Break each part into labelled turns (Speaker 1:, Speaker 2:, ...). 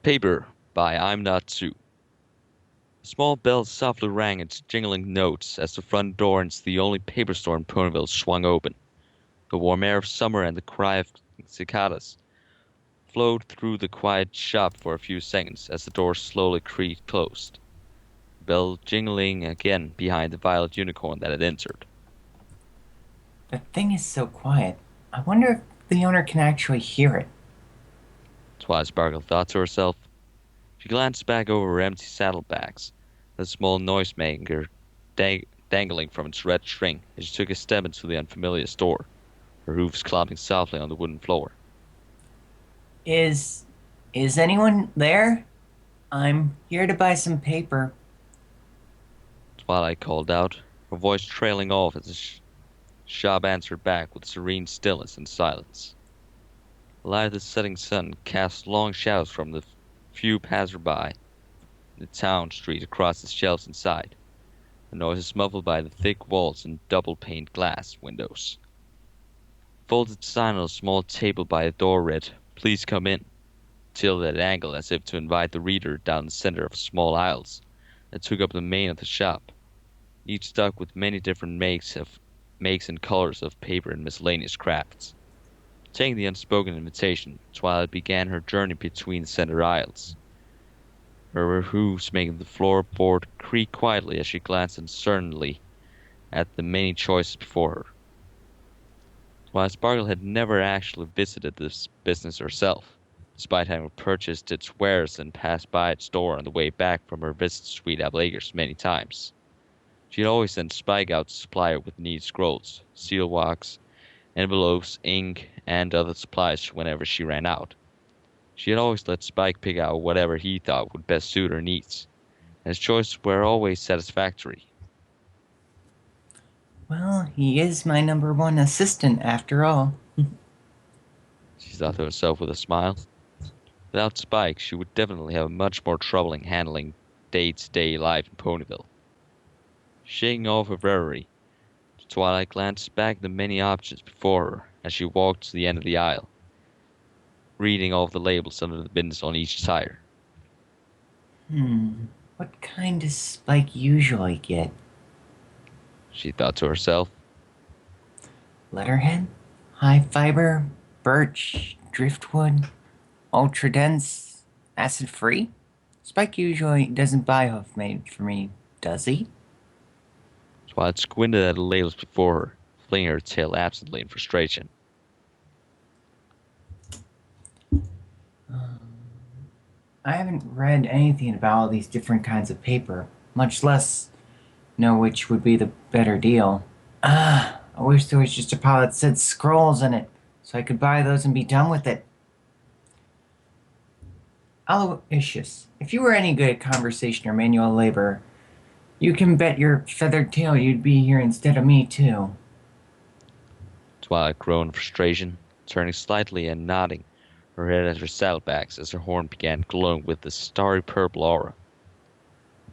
Speaker 1: Paper by I'm Not Sue. A small bell softly rang its jingling notes as the front door into the only paper store in Ponyville swung open. The warm air of summer and the cry of cicadas flowed through the quiet shop for a few seconds as the door slowly creaked closed, the bell jingling again behind the violet unicorn that had entered.
Speaker 2: The thing is so quiet. I wonder if the owner can actually hear it.
Speaker 1: Twilight Sparkle thought to herself. She glanced back over her empty saddlebags, the small noisemaker dangling from its red string as she took a step into the unfamiliar store, her hooves clomping softly on the wooden floor.
Speaker 2: Is is anyone there? I'm here to buy some paper.
Speaker 1: Twilight called out, her voice trailing off as the shop answered back with serene stillness and silence. The light of the setting sun cast long shadows from the few passersby in the town street across the shelves inside, the noises muffled by the thick walls and double-paned glass windows. The folded sign on a small table by the door read, "Please come in," tilted at an angle as if to invite the reader down the center of small aisles that took up the main of the shop, each stuck with many different makes and colors of paper and miscellaneous crafts. Taking the unspoken invitation, Twilight began her journey between the center aisles, her hooves making the floorboard creak quietly as she glanced uncertainly at the many choices before her. While Sparkle had never actually visited this business herself, despite having purchased its wares and passed by its door on the way back from her visit to Sweet Apple Acres many times. She had always sent Spike out to supply her with needed scrolls, seal wax, envelopes, ink, and other supplies whenever she ran out. She had always let Spike pick out whatever he thought would best suit her needs, and his choices were always satisfactory.
Speaker 2: Well, he is my number one assistant after all.
Speaker 1: She thought to herself with a smile. Without Spike, she would definitely have much more trouble in handling day-to-day life in Ponyville. Shaking off her reverie, Twilight glanced back at the many options before her as she walked to the end of the aisle, reading all of the labels under the bins on each tire.
Speaker 2: What kind does Spike usually get?
Speaker 1: She thought to herself.
Speaker 2: Letterhead? High fiber? Birch? Driftwood? Ultra dense? Acid free? Spike usually doesn't buy hoof made for me, does he?
Speaker 1: Twilight squinted at the labels before her, flinging her tail absently in frustration.
Speaker 2: I haven't read anything about all these different kinds of paper, much less know which would be the better deal. I wish there was just a pile that said scrolls in it, so I could buy those and be done with it. Aloysius, if you were any good at conversation or manual labor, you can bet your feathered tail you'd be here instead of me, too.
Speaker 1: Twilight groaned in frustration, turning slightly and nodding her head at her saddlebags as her horn began glowing with a starry purple aura.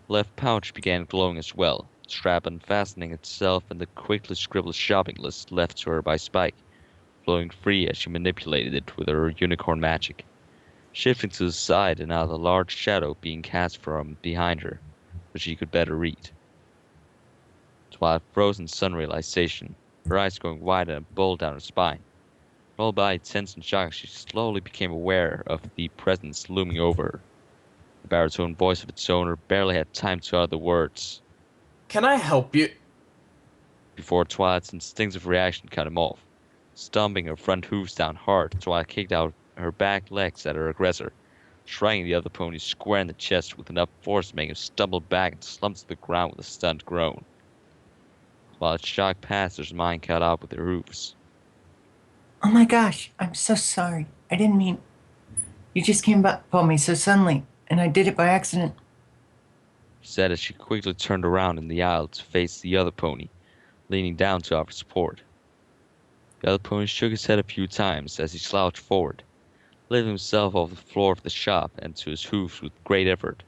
Speaker 1: The left pouch began glowing as well, the strap unfastening itself and the quickly scribbled shopping list left to her by Spike, flowing free as she manipulated it with her unicorn magic, shifting to the side and out a large shadow being cast from behind her, so she could better read. Twilight froze in sudden realization, her eyes going wide and a bulge down her spine. Rolled by tense and shocked, she slowly became aware of the presence looming over her. The baritone voice of its owner barely had time to utter the words
Speaker 3: Can I help you?
Speaker 1: before Twilight's instinctive reaction cut him off. Stomping her front hooves down hard, Twilight kicked out her back legs at her aggressor, striking the other pony square in the chest with enough force to make him stumble back and slump to the ground with a stunned groan. While its shock passed, his mind caught up with her hooves.
Speaker 2: Oh my gosh, I'm so sorry. I didn't mean. You just came up on me so suddenly, and I did it by accident.
Speaker 1: She said as she quickly turned around in the aisle to face the other pony, leaning down to offer support. The other pony shook his head a few times as he slouched forward, lifting himself off the floor of the shop and to his hooves with great effort.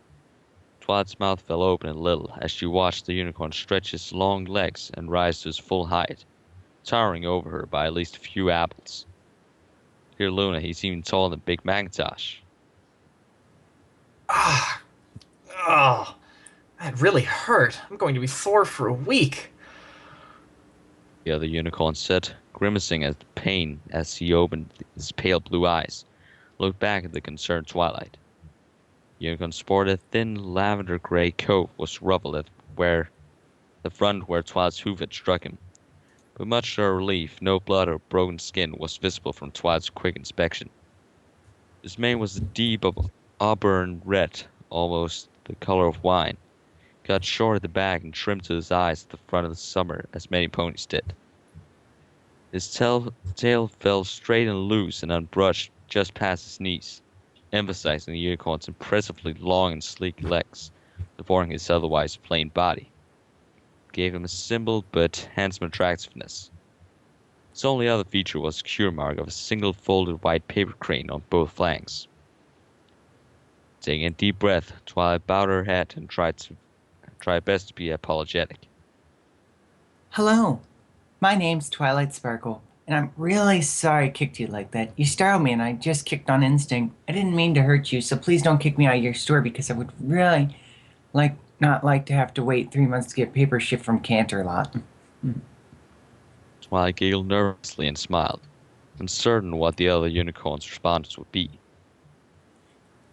Speaker 1: Twilight's mouth fell open a little as she watched the unicorn stretch his long legs and rise to his full height, towering over her by at least a few apples. Here, Luna, he's even taller than Big Macintosh.
Speaker 3: Ah, oh, that really hurt. I'm going to be sore for a week.
Speaker 1: The other unicorn said, grimacing at the pain as he opened his pale blue eyes, looked back at the concerned Twilight. The unicorn sported a thin lavender-gray coat was ruffled at where the front where Twilight's hoof had struck him. But much to her relief, no blood or broken skin was visible from Twilight's quick inspection. His mane was a deep auburn red, almost the color of wine, cut short at the back and trimmed to his eyes at the front of the summer as many ponies did. His tail fell straight and loose and unbrushed just past his knees, emphasizing the unicorn's impressively long and sleek legs, supporting his otherwise plain body. It gave him a simple but handsome attractiveness. His only other feature was the cure mark of a single folded white paper crane on both flanks. Taking a deep breath, Twilight bowed her head and tried best to be apologetic.
Speaker 2: Hello, my name's Twilight Sparkle, and I'm really sorry I kicked you like that. You startled me, and I just kicked on instinct. I didn't mean to hurt you, so please don't kick me out of your store because I would really not like to have to wait 3 months to get paper shipped from Canterlot.
Speaker 1: Twilight giggled nervously and smiled, uncertain what the other unicorn's response would be.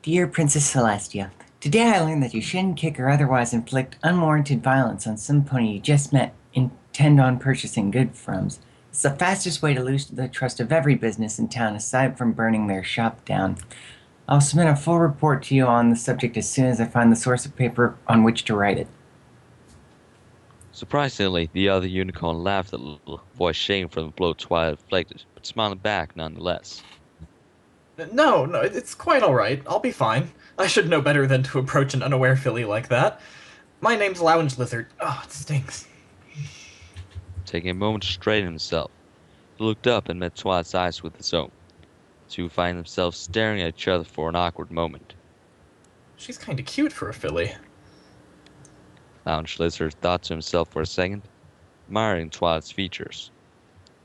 Speaker 2: Dear Princess Celestia, today I learned that you shouldn't kick or otherwise inflict unwarranted violence on some pony you just met intend on purchasing goods from. It's the fastest way to lose the trust of every business in town aside from burning their shop down. I'll submit a full report to you on the subject as soon as I find the source of paper on which to write it.
Speaker 1: Surprisingly, the other unicorn laughed a little, voice shaking from the blow Twilight inflicted, but smiling back nonetheless.
Speaker 3: No, no, it's quite all right. I'll be fine. I should know better than to approach an unaware filly like that. My name's Lounge Lizard. Oh, it stinks.
Speaker 1: Taking a moment to straighten himself, he looked up and met Twilight's eyes with his own. The two find themselves staring at each other for an awkward moment.
Speaker 3: She's kinda cute for a filly.
Speaker 1: Lounge Lizard thought to himself for a second, admiring Twilight's features.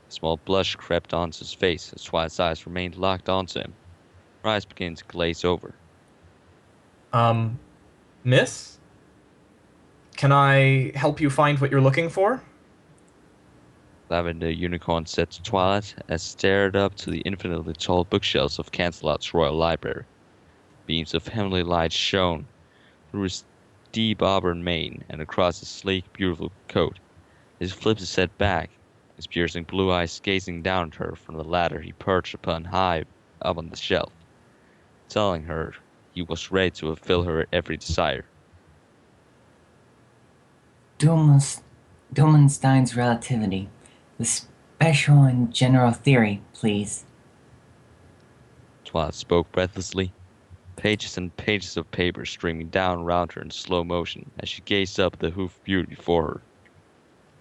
Speaker 1: A small blush crept onto his face as Twilight's eyes remained locked onto him. Her eyes began to glaze over.
Speaker 3: Miss? Can I help you find what you're looking for?
Speaker 1: Lavender Unicorn said to Twilight as stared up to the infinitely tall bookshelves of Cancelot's royal library. Beams of heavenly light shone through his deep auburn mane and across his sleek, beautiful coat. As he flipped his head back, his piercing blue eyes gazing down at her from the ladder he perched upon high up on the shelf, telling her he was ready to fulfill her every desire.
Speaker 2: Dumenstein's relativity. The special and general theory, please.
Speaker 1: Twilight spoke breathlessly, pages and pages of paper streaming down around her in slow motion as she gazed up at the hoofed beauty before her.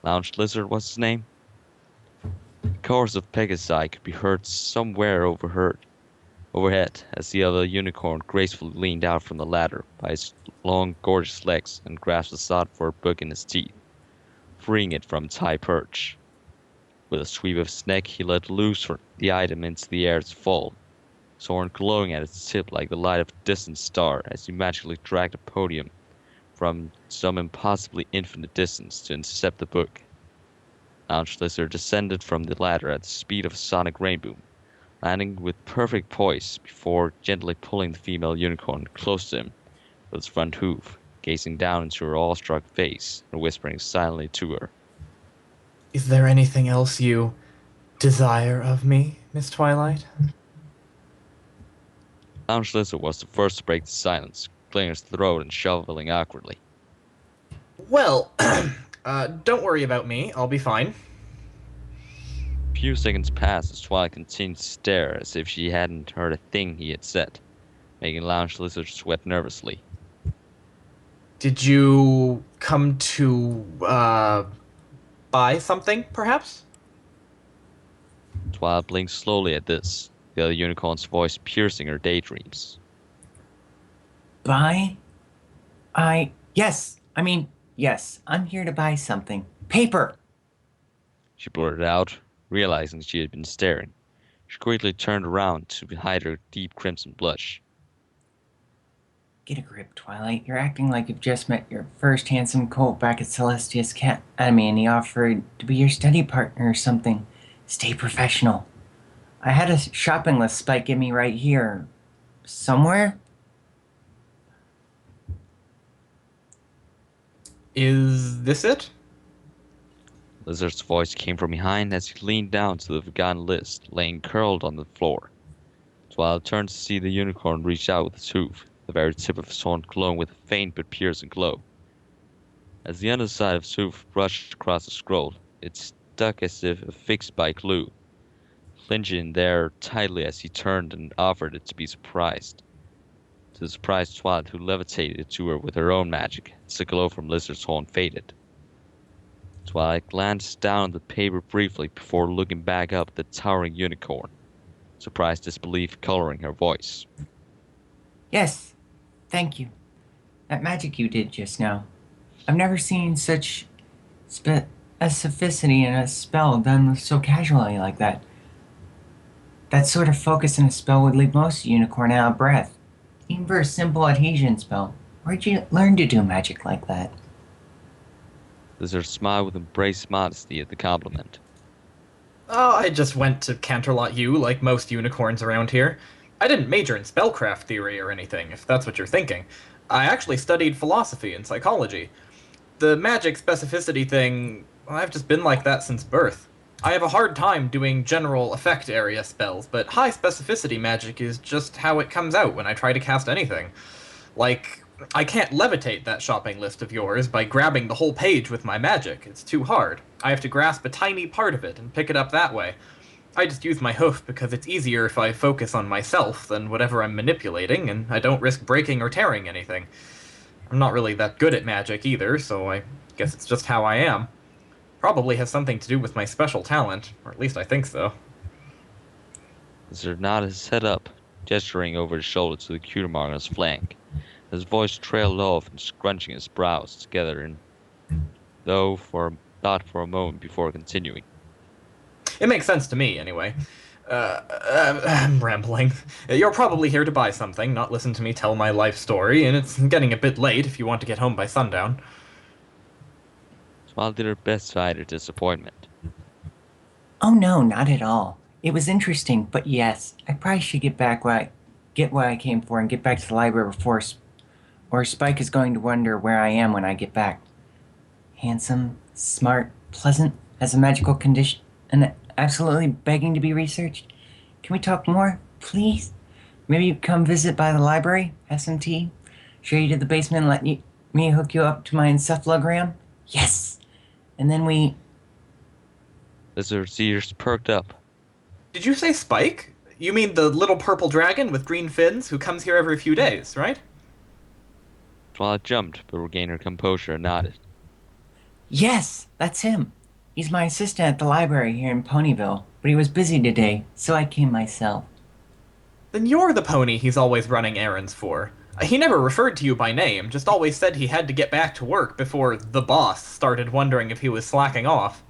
Speaker 1: Lounge Lizard was his name? The chorus of Pegasi could be heard somewhere overhead as the other unicorn gracefully leaned out from the ladder by his long, gorgeous legs and grasped the sought-for book in his teeth, freeing it from its high perch. With a sweep of his neck, he let loose the item into the air to fall, his horn glowing at its tip like the light of a distant star as he magically dragged a podium from some impossibly infinite distance to intercept the book. Lounge Lizard descended from the ladder at the speed of a sonic rainbow, landing with perfect poise before gently pulling the female unicorn close to him with its front hoof, gazing down into her awestruck face and whispering silently to her.
Speaker 3: Is there anything else you desire of me, Miss Twilight?
Speaker 1: Lounge Lizard was the first to break the silence, clearing his throat and shoveling awkwardly.
Speaker 3: Well, don't worry about me. I'll be fine.
Speaker 1: A few seconds passed as Twilight continued to stare as if she hadn't heard a thing he had said, making Lounge Lizard sweat nervously.
Speaker 3: Did you come to, buy something, perhaps?
Speaker 1: Twilight blinked slowly at this, the other unicorn's voice piercing her daydreams.
Speaker 2: Buy? Yes, I'm here to buy something. Paper!
Speaker 1: She blurted out, realizing she had been staring. She quickly turned around to hide her deep crimson blush.
Speaker 2: Get a grip, Twilight. You're acting like you've just met your first handsome colt back at Celestia's Academy and he offered to be your study partner or something. Stay professional. I had a shopping list Spike give me right here. Somewhere?
Speaker 3: Is this it?
Speaker 1: Lizard's voice came from behind as he leaned down to the forgotten list, laying curled on the floor. Twilight turned to see the unicorn reach out with its hoof, the very tip of his horn glowing with a faint but piercing glow. As the underside of his hoof brushed across the scroll, it stuck as if affixed by glue, clinching there tightly as he turned and offered it to be surprised. To the surprised Twilight, who levitated to her with her own magic, as the glow from Lizard's horn faded. Twilight glanced down at the paper briefly before looking back up at the towering unicorn, surprised disbelief coloring her voice.
Speaker 2: Yes. Thank you. That magic you did just now. I've never seen such specificity in a spell done so casually like that. That sort of focus in a spell would leave most unicorn out of breath. Even for a simple adhesion spell. Where'd you learn to do magic like that?
Speaker 1: Lizard smiled with embraced modesty at the compliment.
Speaker 3: Oh, I just went to Canterlot U like most unicorns around here. I didn't major in spellcraft theory or anything, if that's what you're thinking. I actually studied philosophy and psychology. The magic specificity thing, I've just been like that since birth. I have a hard time doing general effect area spells, but high specificity magic is just how it comes out when I try to cast anything. Like, I can't levitate that shopping list of yours by grabbing the whole page with my magic. It's too hard. I have to grasp a tiny part of it and pick it up that way. I just use my hoof because it's easier if I focus on myself than whatever I'm manipulating, and I don't risk breaking or tearing anything. I'm not really that good at magic either, so I guess it's just how I am. Probably has something to do with my special talent, or at least I think so.
Speaker 1: Lizard nodded his head up, gesturing over his shoulder to the cutie mark on his flank. His voice trailed off and scrunching his brows together though thought for a moment before continuing.
Speaker 3: It makes sense to me, anyway. I'm rambling. You're probably here to buy something, not listen to me tell my life story, and it's getting a bit late if you want to get home by sundown.
Speaker 1: Smile did her best to hide her disappointment.
Speaker 2: Oh no, not at all. It was interesting, but yes, I probably should get what I came for and get back to the library before or Spike is going to wonder where I am when I get back. Handsome, smart, pleasant, has a magical condition, and absolutely begging to be researched. Can we talk more, please? Maybe you come visit by the library, have some tea, show you to the basement, and me hook you up to my encephalogram? Yes! And then we...
Speaker 1: Lizard's ears perked up.
Speaker 3: Did you say Spike? You mean the little purple dragon with green fins who comes here every few days, right?
Speaker 1: Twilight jumped, but regained her composure and nodded.
Speaker 2: Yes, that's him. He's my assistant at the library here in Ponyville, but he was busy today, so I came myself.
Speaker 3: Then you're the pony he's always running errands for. He never referred to you by name, just always said he had to get back to work before the boss started wondering if he was slacking off.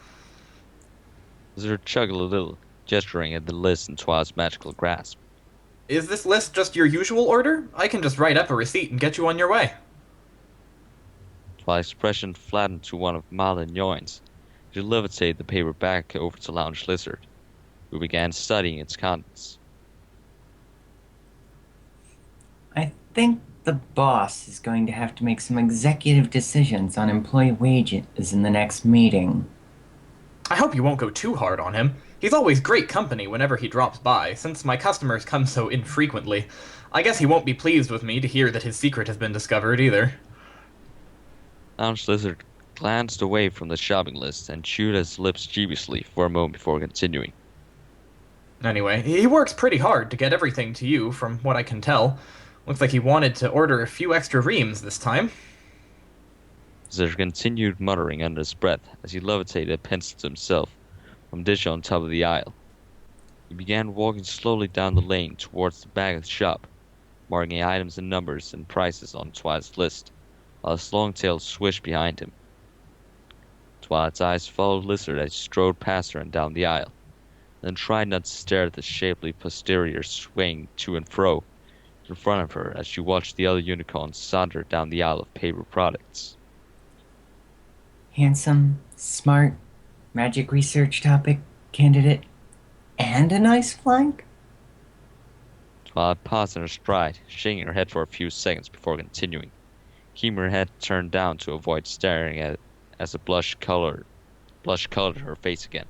Speaker 1: Lizard chuckled a little, gesturing at the list in Twilight's magical grasp.
Speaker 3: Is this list just your usual order? I can just write up a receipt and get you on your way.
Speaker 1: Twilight's expression flattened to one of mild annoyance. She levitated the paper back over to Lounge Lizard, who began studying its contents.
Speaker 2: I think the boss is going to have to make some executive decisions on employee wages in the next meeting.
Speaker 3: I hope you won't go too hard on him. He's always great company whenever he drops by, since my customers come so infrequently. I guess he won't be pleased with me to hear that his secret has been discovered either.
Speaker 1: Lounge Lizard glanced away from the shopping list and chewed his lips dubiously for a moment before continuing.
Speaker 3: Anyway, he works pretty hard to get everything to you, from what I can tell. Looks like he wanted to order a few extra reams this time.
Speaker 1: Lizard continued muttering under his breath as he levitated a pencil to himself from a dish on top of the aisle. He began walking slowly down the lane towards the back of the shop, marking items and numbers and prices on Twilight's list, while his long tail swished behind him. Twilight's eyes followed Lizard as he strode past her and down the aisle, then tried not to stare at the shapely posterior swaying to and fro, in front of her as she watched the other unicorns saunter down the aisle of paper products.
Speaker 2: Handsome, smart, magic research topic candidate, and a nice flank?
Speaker 1: Twilight paused in her stride, shaking her head for a few seconds before continuing, keeping her head turned down to avoid staring at it as the blush colored her face again.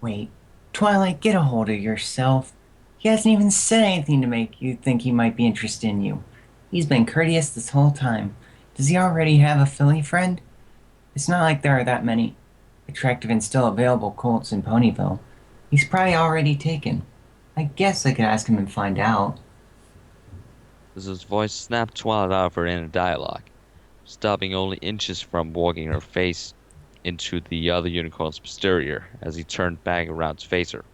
Speaker 2: Wait, Twilight, get a hold of yourself. He hasn't even said anything to make you think he might be interested in you. He's been courteous this whole time. Does he already have a filly friend? It's not like there are that many attractive and still available colts in Ponyville. He's probably already taken. I guess I could ask him and find out.
Speaker 1: As voice snapped Twilight out of her inner dialogue, stopping only inches from walking her face into the other unicorn's posterior as he turned back around to face her.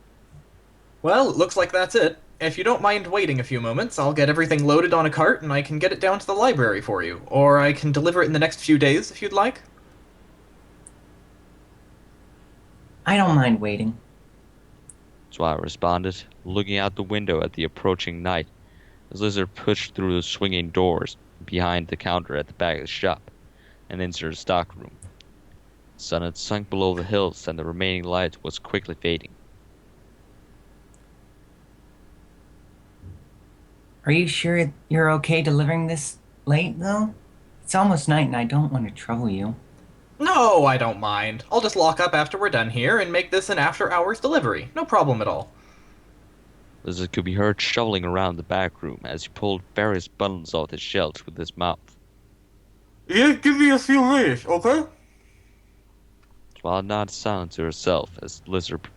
Speaker 3: Well, it looks like that's it. If you don't mind waiting a few moments, I'll get everything loaded on a cart and I can get it down to the library for you. Or I can deliver it in the next few days if you'd like.
Speaker 2: I don't mind waiting.
Speaker 1: Twilight responded, looking out the window at the approaching night as Lizard pushed through the swinging doors behind the counter at the back of the shop and into her stockroom. The sun had sunk below the hills and the remaining light was quickly fading.
Speaker 2: Are you sure you're okay delivering this late, though? It's almost night and I don't want to trouble you.
Speaker 3: No, I don't mind. I'll just lock up after we're done here and make this an after-hours delivery. No problem at all.
Speaker 1: Lizard could be heard shoveling around the back room as he pulled various bundles off the shelves with his mouth.
Speaker 3: Yeah, give me a few minutes, okay?
Speaker 1: Twilight nodded silent to herself as Lizard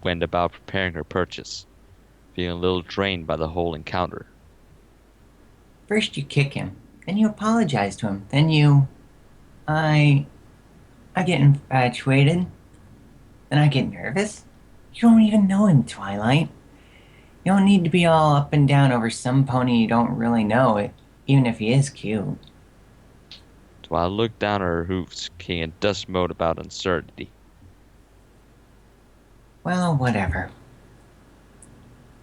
Speaker 1: went about preparing her purchase, feeling a little drained by the whole encounter.
Speaker 2: First you kick him, then you apologize to him, then you... I get infatuated, then I get nervous. You don't even know him, Twilight. You don't need to be all up and down over some pony you don't really know, even if he is cute.
Speaker 1: Twilight looked down at her hoofs, kicking in dust mode about uncertainty.
Speaker 2: Well, whatever.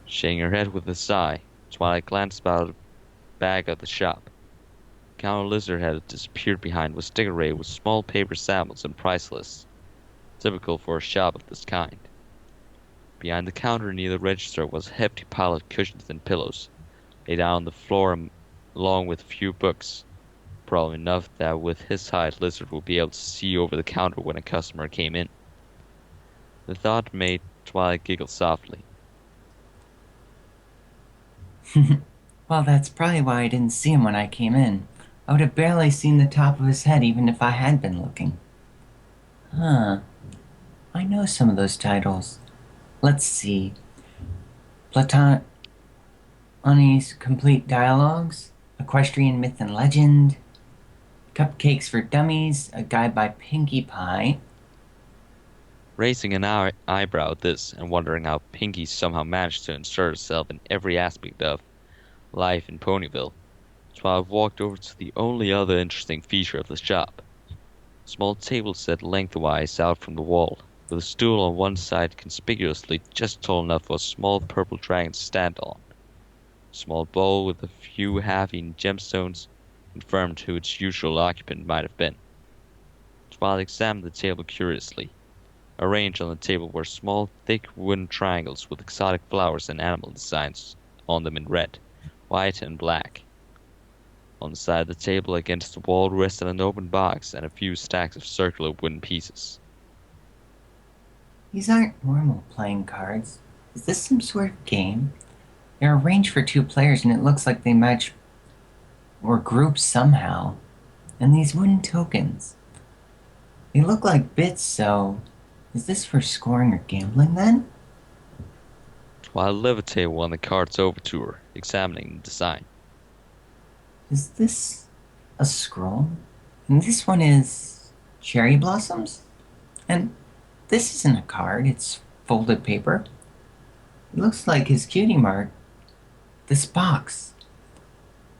Speaker 1: Shaking her head with a sigh, Twilight glanced about the bag of the shop. The counter Lizard had disappeared behind was sticker array with small paper samples and price lists, typical for a shop of this kind. Behind the counter near the register was a hefty pile of cushions and pillows, laid out on the floor along with a few books, probably enough that with his height Lizard would be able to see over the counter when a customer came in. The thought made Twilight giggle softly.
Speaker 2: Well, that's probably why I didn't see him when I came in. I would have barely seen the top of his head even if I had been looking. Huh. I know some of those titles. Let's see. Platoni's Complete Dialogues, Equestrian Myth and Legend, Cupcakes for Dummies, a guide by Pinkie Pie.
Speaker 1: Raising an eyebrow at this and wondering how Pinkie somehow managed to insert herself in every aspect of life in Ponyville, Twilight walked over to the only other interesting feature of the shop. A small table set lengthwise out from the wall, with a stool on one side conspicuously just tall enough for a small purple dragon to stand on. A small bowl with a few half-eaten gemstones confirmed who its usual occupant might have been. Twilight examined the table curiously. Arranged on the table were small, thick wooden triangles with exotic flowers and animal designs on them in red, white, and black. On the side of the table against the wall rested an open box and a few stacks of circular wooden pieces.
Speaker 2: These aren't normal playing cards. Is this some sort of game? They're arranged for 2 players and it looks like they match or group somehow. And these wooden tokens. They look like bits, so... Is this for scoring or gambling then?
Speaker 1: Twilight levitated one of the cards over to her, examining the design.
Speaker 2: Is this a scroll? And this one is cherry blossoms? And this isn't a card, it's folded paper. It looks like his cutie mark. This box.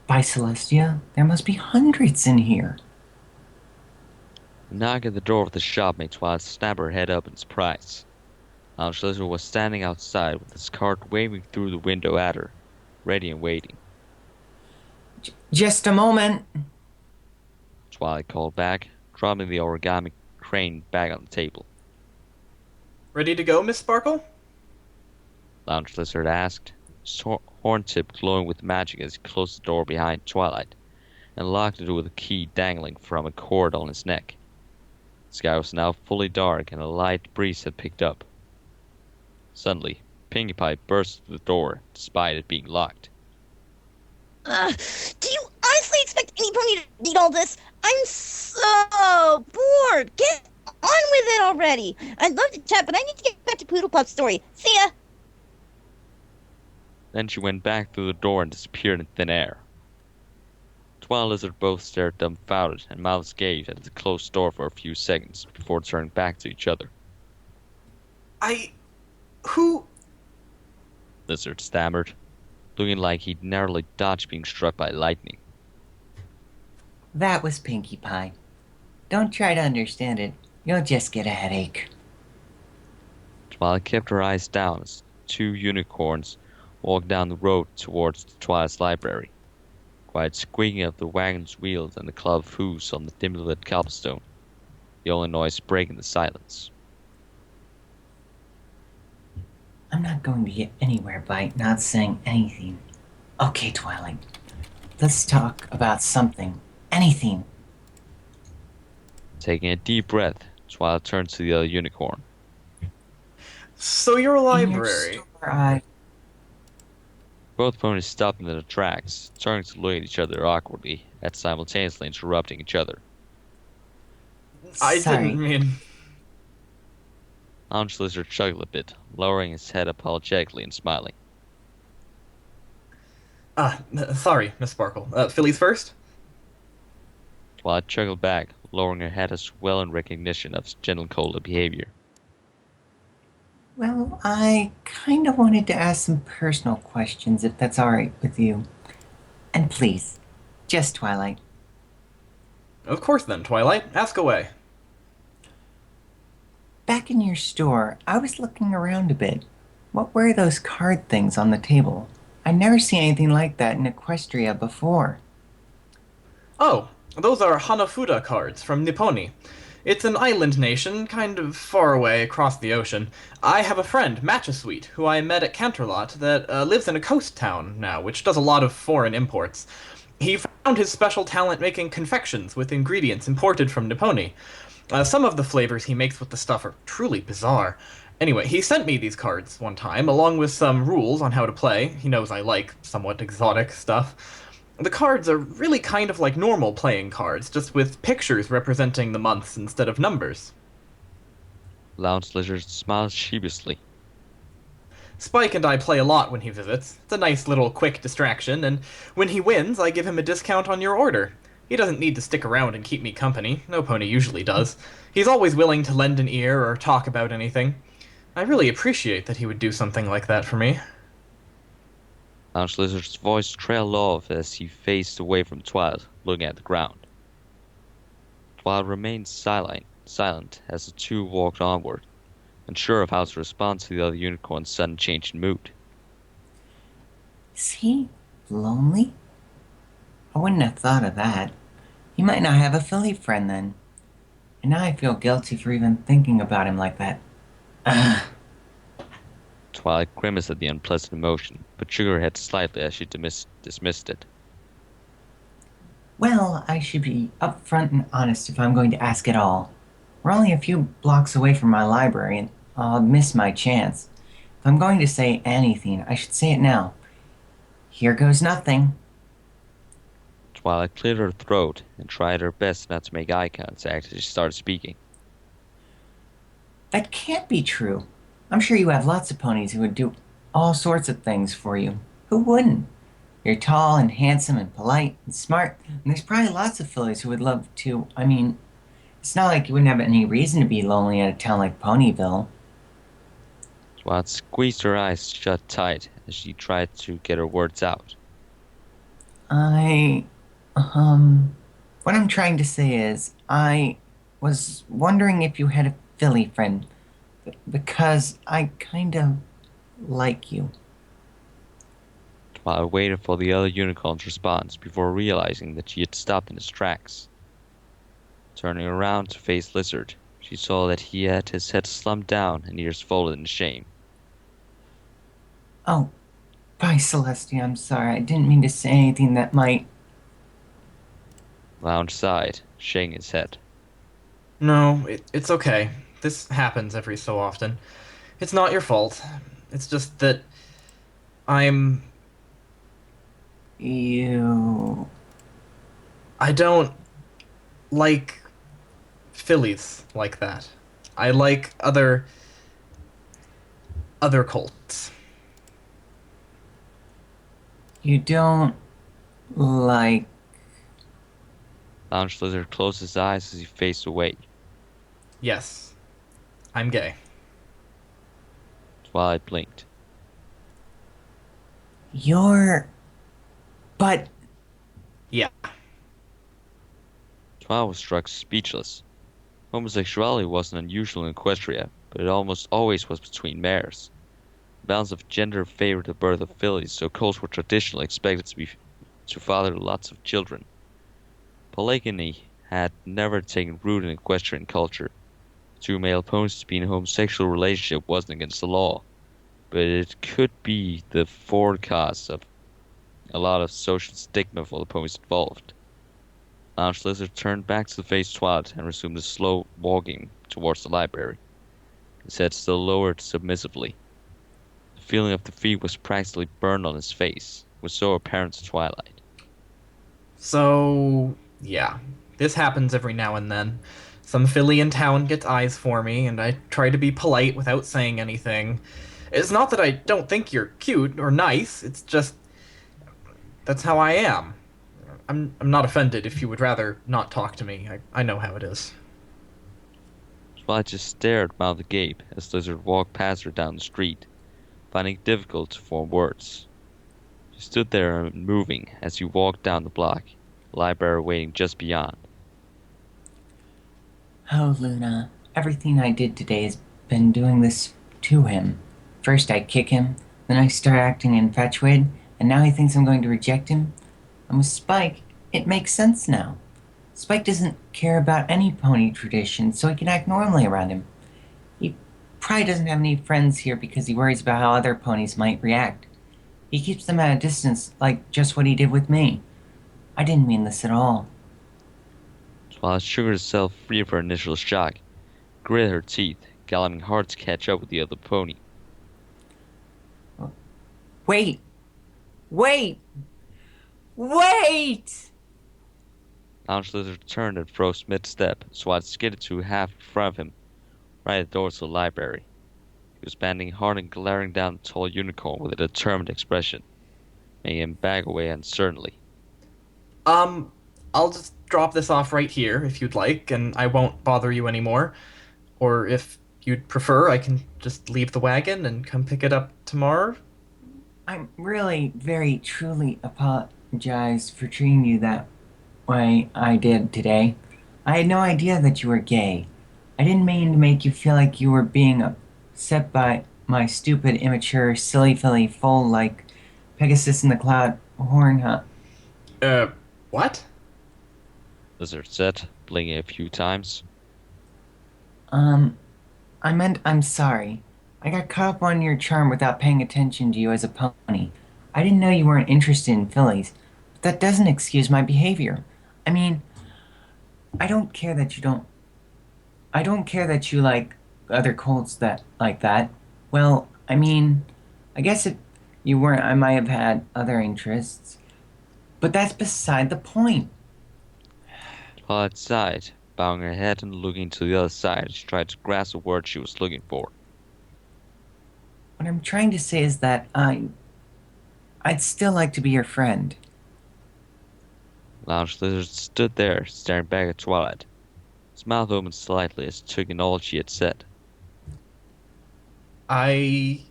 Speaker 2: By Celestia, there must be hundreds in here.
Speaker 1: The knock at the door of the shop made Twilight snap her head up in surprise. Lounge Lizard was standing outside with his cart waving through the window at her, ready and waiting.
Speaker 2: Just a moment.
Speaker 1: Twilight called back, dropping the origami crane back on the table.
Speaker 3: Ready to go, Miss Sparkle?
Speaker 1: Lounge Lizard asked, his horn tip glowing with magic as he closed the door behind Twilight and locked it with a key dangling from a cord on his neck. The sky was now fully dark and a light breeze had picked up. Suddenly, Pinkie Pie burst through the door, despite it being locked.
Speaker 4: Do you honestly expect any pony to read all this? I'm so bored. Get on with it already. I'd love to chat, but I need to get back to Poodle Pup's story. See ya.
Speaker 1: Then she went back through the door and disappeared in thin air. Twilight Lizard both stared dumbfounded and mouths gaped at the closed door for a few seconds before turning back to each other.
Speaker 3: Who?
Speaker 1: Lizard stammered, looking like he'd narrowly dodged being struck by lightning.
Speaker 2: That was Pinkie Pie. Don't try to understand it. You'll just get a headache.
Speaker 1: Twilight kept her eyes down as two unicorns walked down the road towards the Twilight's library. Quiet squeaking of the wagon's wheels and the club of hooves on the dimly lit cobblestone, the only noise breaking the silence.
Speaker 2: I'm not going to get anywhere by not saying anything. Okay, Twilight. Let's talk about something. Anything.
Speaker 1: Taking a deep breath, Twilight turned to the other unicorn.
Speaker 3: So your
Speaker 2: In your
Speaker 3: library.
Speaker 2: store,
Speaker 1: Both ponies stopped in their tracks, turning to look at each other awkwardly, yet simultaneously interrupting each other.
Speaker 3: I
Speaker 2: Sorry.
Speaker 3: didn't mean.
Speaker 1: Lounge Lizard chuckled a bit, lowering his head apologetically and smiling.
Speaker 3: Sorry, Miss Sparkle. Fillies first?
Speaker 1: Twilight chuckled back, lowering her head as well in recognition of his gentlecold behavior.
Speaker 2: Well, I kind of wanted to ask some personal questions, if that's alright with you. And please, just Twilight.
Speaker 3: Of course then, Twilight. Ask away.
Speaker 2: Back in your store, I was looking around a bit. What were those card things on the table? I never seen anything like that in Equestria before.
Speaker 3: Oh, those are Hanafuda cards from Nipponi. It's an island nation, kind of far away across the ocean. I have a friend, Matchasweet, who I met at Canterlot, that lives in a coast town now, which does a lot of foreign imports. He found his special talent making confections with ingredients imported from Nipponi. Some of the flavors he makes with the stuff are truly bizarre. Anyway, he sent me these cards one time, along with some rules on how to play. He knows I like somewhat exotic stuff. The cards are really kind of like normal playing cards, just with pictures representing the months instead of numbers.
Speaker 1: Lounge Lizard smiled sheepishly.
Speaker 3: Spike and I play a lot when he visits. It's a nice little quick distraction, and when he wins, I give him a discount on your order. He doesn't need to stick around and keep me company. No pony usually does. He's always willing to lend an ear or talk about anything. I really appreciate that he would do something like that for me.
Speaker 1: Lounge Lizard's voice trailed off as he faced away from Twilight, looking at the ground. Twilight remained silent as the two walked onward, unsure of how to respond to the other unicorn's sudden change in mood.
Speaker 2: Is he lonely? I wouldn't have thought of that. He might not have a filly friend then. And now I feel guilty for even thinking about him like that. Ugh.
Speaker 1: Twilight grimaced at the unpleasant emotion, but shook her head slightly as she dismissed it.
Speaker 2: Well, I should be upfront and honest if I'm going to ask at all. We're only a few blocks away from my library, and I'll miss my chance. If I'm going to say anything, I should say it now. Here goes nothing.
Speaker 1: Twilight cleared her throat and tried her best not to make eye contact as she started speaking.
Speaker 2: That can't be true. I'm sure you have lots of ponies who would do all sorts of things for you. Who wouldn't? You're tall and handsome and polite and smart, and there's probably lots of fillies who would love to. I mean, it's not like you wouldn't have any reason to be lonely in a town like Ponyville.
Speaker 1: Twilight squeezed her eyes shut tight as she tried to get her words out.
Speaker 2: What I'm trying to say is, I was wondering if you had a filly friend, because I kind of like you.
Speaker 1: Twilight waited for the other unicorn's response before realizing that she had stopped in his tracks. Turning around to face Lizard, she saw that he had his head slumped down and ears folded in shame.
Speaker 2: Oh, bye, Celestia. I'm sorry. I didn't mean to say anything that might.
Speaker 1: Lounge sighed, shaking his head.
Speaker 3: No, it's okay. This happens every so often. It's not your fault. It's just that I'm.
Speaker 2: You.
Speaker 3: I don't like fillies like that. I like other colts.
Speaker 2: You don't like.
Speaker 1: Lounge Lizard closed his eyes as he faced away.
Speaker 3: Yes, I'm gay.
Speaker 1: Twilight blinked.
Speaker 2: You're. But.
Speaker 3: Yeah.
Speaker 1: Twilight was struck speechless. Homosexuality wasn't unusual in Equestria, but it almost always was between mares. The balance of gender favored the birth of fillies, so colts were traditionally expected to father lots of children. Polygamy had never taken root in equestrian culture. Two male ponies to be in a homosexual relationship wasn't against the law, but it could be the forecast of a lot of social stigma for the ponies involved. Lounge Lizard turned back to face Twilight and resumed his slow walking towards the library, his head still lowered submissively. The feeling of defeat was practically burned on his face, was so apparent to Twilight.
Speaker 3: So, yeah. This happens every now and then. Some filly in town gets eyes for me, and I try to be polite without saying anything. It's not that I don't think you're cute or nice, it's just that's how I am. I'm not offended if you would rather not talk to me. I know how it is.
Speaker 1: Twilight just stared mouth agape as Lizard walked past her down the street, finding it difficult to form words. She stood there unmoving as he walked down the block, the library waiting just beyond.
Speaker 2: Oh, Luna. Everything I did today has been doing this to him. First I kick him, then I start acting infatuated, and now he thinks I'm going to reject him? And with Spike, it makes sense now. Spike doesn't care about any pony tradition, so he can act normally around him. He probably doesn't have any friends here because he worries about how other ponies might react. He keeps them at a distance, like just what he did with me. I didn't mean this at all.
Speaker 1: Twilight shook herself free of her initial shock, gritted her teeth, galloping hard to catch up with the other pony.
Speaker 2: Wait! Wait! Wait!
Speaker 1: Lounge Lizard turned and froze mid-step, so I skidded to half in front of him, right at the door to the library. He was bending hard and glaring down the tall unicorn with a determined expression, making him back away uncertainly.
Speaker 3: I'll just drop this off right here if you'd like, and I won't bother you anymore. Or if you'd prefer, I can just leave the wagon and come pick it up tomorrow.
Speaker 2: I'm really, very, truly apologize for treating you that way I did today. I had no idea that you were gay. I didn't mean to make you feel like you were being upset by my stupid, immature, silly filly foal like Pegasus in the Cloud horn, huh?
Speaker 3: What?
Speaker 1: Lizard said, blinking a few times.
Speaker 2: I meant I'm sorry. I got caught up on your charm without paying attention to you as a pony. I didn't know you weren't interested in fillies, but that doesn't excuse my behavior. I mean, I don't care that you don't. I don't care that you like other colts that like that. Well, I mean, I guess if you weren't, I might have had other interests. But that's beside the point.
Speaker 1: Twilight sighed, bowing her head and looking to the other side as she tried to grasp the word she was looking for.
Speaker 2: What I'm trying to say is that I'd still like to be your friend.
Speaker 1: Lounge Lizard stood there, staring back at Twilight. His mouth opened slightly as he took in all she had said.
Speaker 3: I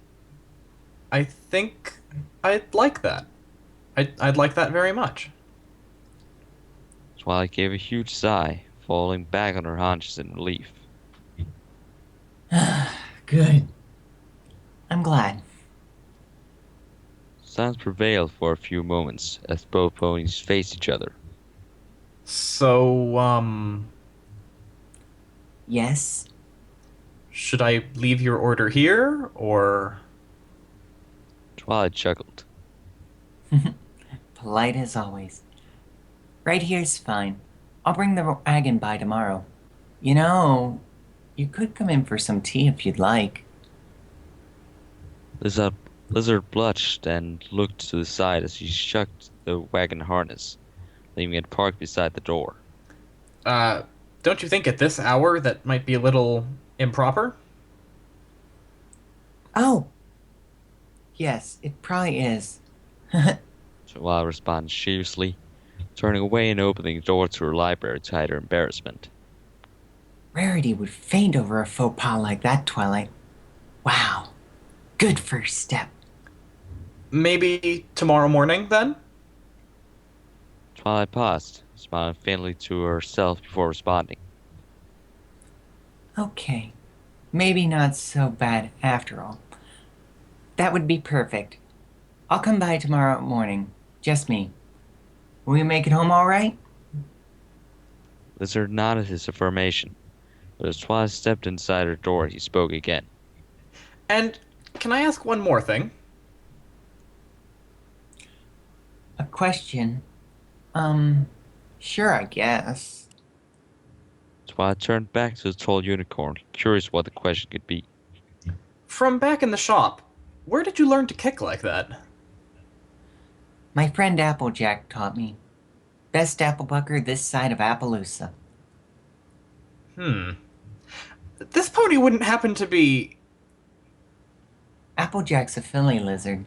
Speaker 3: think I'd like that. I'd like that very much.
Speaker 1: Twilight gave a huge sigh, falling back on her haunches in relief.
Speaker 2: Good. I'm glad.
Speaker 1: Silence prevailed for a few moments as both ponies faced each other.
Speaker 3: So,
Speaker 2: Yes?
Speaker 3: should I leave your order here, or...
Speaker 1: Twilight chuckled.
Speaker 2: Polite as always. Right here's fine. I'll bring the wagon by tomorrow. You know, you could come in for some tea if you'd like.
Speaker 1: Lizard blushed and looked to the side as he shucked the wagon harness, leaving it parked beside the door.
Speaker 3: Don't you think at this hour that might be a little improper?
Speaker 2: Oh! Yes, it probably is.
Speaker 1: Twilight responded sheepishly, turning away and opening the door to her library to hide her embarrassment.
Speaker 2: Rarity would faint over a faux pas like that, Twilight. Wow. Good first step.
Speaker 3: Maybe tomorrow morning, then?
Speaker 1: Twilight paused, smiling faintly to herself before responding.
Speaker 2: Okay. Maybe not so bad after all. That would be perfect. I'll come by tomorrow morning. Just me. Will you make it home all right?
Speaker 1: Lizard nodded his affirmation, but as Twilight stepped inside her door, he spoke again.
Speaker 3: And can I ask one more thing?
Speaker 2: A question? Sure, I guess.
Speaker 1: Twilight turned back to the tall unicorn, curious what the question could be.
Speaker 3: From back in the shop, where did you learn to kick like that?
Speaker 2: My friend Applejack taught me. Best applebucker this side of Appaloosa.
Speaker 3: This pony wouldn't happen to be...
Speaker 2: Applejack's a filly lizard.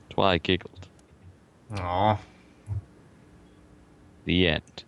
Speaker 1: Twilight giggled.
Speaker 3: Aw.
Speaker 1: The end.